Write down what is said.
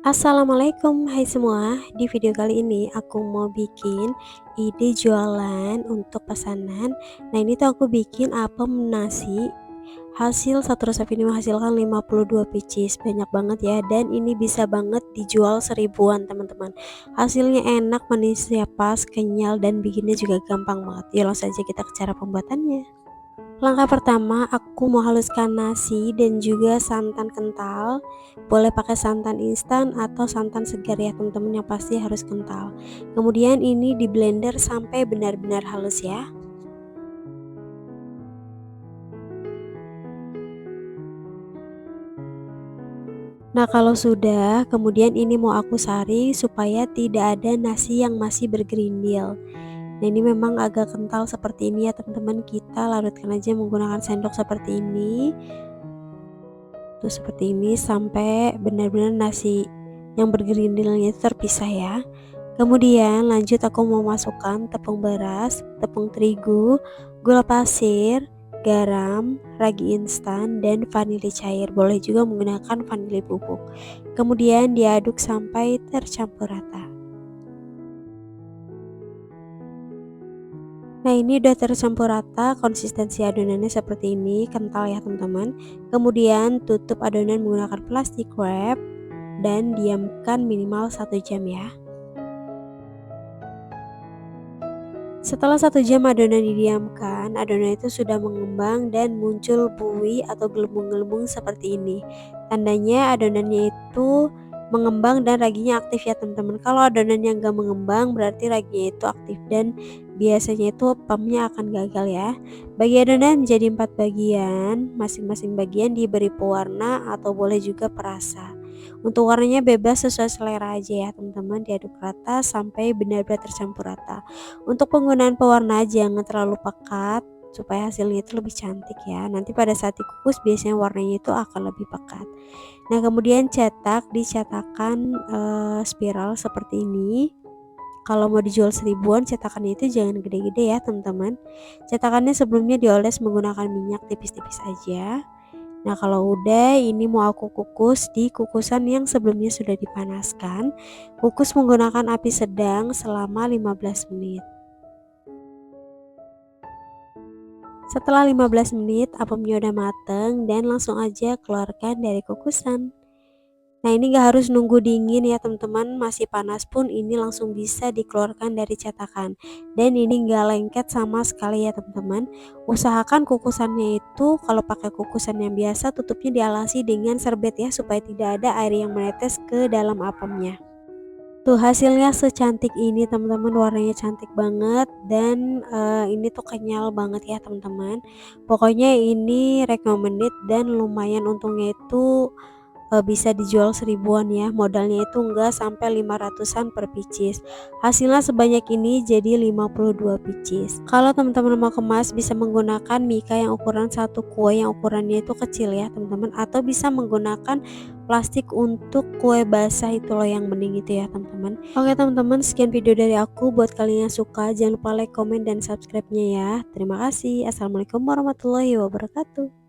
Assalamualaikum, hai semua. Di video kali ini aku mau bikin ide jualan untuk pesanan. Nah, ini tuh aku bikin apem nasi. Hasil satu resep ini menghasilkan 52 pieces. Banyak banget ya, dan ini bisa banget dijual seribuan, teman-teman. Hasilnya enak, manisnya pas, kenyal, dan bikinnya juga gampang banget. Yuk langsung saja kita ke cara pembuatannya. Langkah pertama, aku mau haluskan nasi dan juga santan kental. Boleh pakai santan instan atau santan segar ya teman-teman, yang pasti harus kental. Kemudian ini di blender sampai benar-benar halus ya. Nah, kalau sudah, kemudian ini mau aku saring supaya tidak ada nasi yang masih bergerindil. Nah, ini memang agak kental seperti ini ya teman-teman. Kita larutkan aja menggunakan sendok seperti ini. Tuh seperti ini sampai benar-benar nasi yang bergerindilnya itu terpisah ya. Kemudian lanjut aku mau masukkan tepung beras, tepung terigu, gula pasir, garam, ragi instan, dan vanili cair. Boleh juga menggunakan vanili bubuk. Kemudian diaduk sampai tercampur rata. Nah, ini udah tercampur rata, konsistensi adonannya seperti ini, kental ya teman-teman. Kemudian tutup adonan menggunakan plastik wrap dan diamkan minimal 1 jam ya. Setelah 1 jam adonan didiamkan, adonan itu sudah mengembang dan muncul buih atau gelembung-gelembung seperti ini. Tandanya adonannya itu mengembang dan raginya aktif ya teman-teman. Kalau adonannya nggak mengembang berarti raginya itu aktif dan biasanya itu pumpnya akan gagal ya. Bagi adonan menjadi 4 bagian, masing-masing bagian diberi pewarna atau boleh juga perasa. Untuk warnanya bebas sesuai selera aja ya teman-teman, diaduk rata sampai benar-benar tercampur rata. Untuk penggunaan pewarna jangan terlalu pekat supaya hasilnya itu lebih cantik ya. Nanti pada saat dikukus biasanya warnanya itu akan lebih pekat. Nah, kemudian cetak di cetakan spiral seperti ini. Kalau mau dijual seribuan, cetakannya itu jangan gede-gede ya teman-teman. Cetakannya sebelumnya dioles menggunakan minyak tipis-tipis aja. Nah, kalau udah ini mau aku kukus di kukusan yang sebelumnya sudah dipanaskan. Kukus menggunakan api sedang selama 15 menit. Setelah 15 menit apemnya udah mateng dan langsung aja keluarkan dari kukusan. Nah, ini gak harus nunggu dingin ya teman-teman, masih panas pun ini langsung bisa dikeluarkan dari cetakan. Dan ini gak lengket sama sekali ya teman-teman. Usahakan kukusannya itu kalau pakai kukusan yang biasa tutupnya dialasi dengan serbet ya, supaya tidak ada air yang menetes ke dalam apemnya. Tuh hasilnya secantik ini teman-teman, warnanya cantik banget dan ini tuh kenyal banget ya teman-teman. Pokoknya ini recommended dan lumayan untungnya itu bisa dijual seribuan ya, modalnya itu enggak sampai 500-an per pieces. Hasilnya sebanyak ini jadi 52 pieces. Kalau teman-teman mau kemas bisa menggunakan mika yang ukuran satu kue yang ukurannya itu kecil ya teman-teman, atau bisa menggunakan plastik untuk kue basah itu loh yang bening itu ya teman-teman. Oke teman-teman, sekian video dari aku. Buat kalian yang suka jangan lupa like, komen, dan subscribe-nya ya. Terima kasih. Assalamualaikum warahmatullahi wabarakatuh.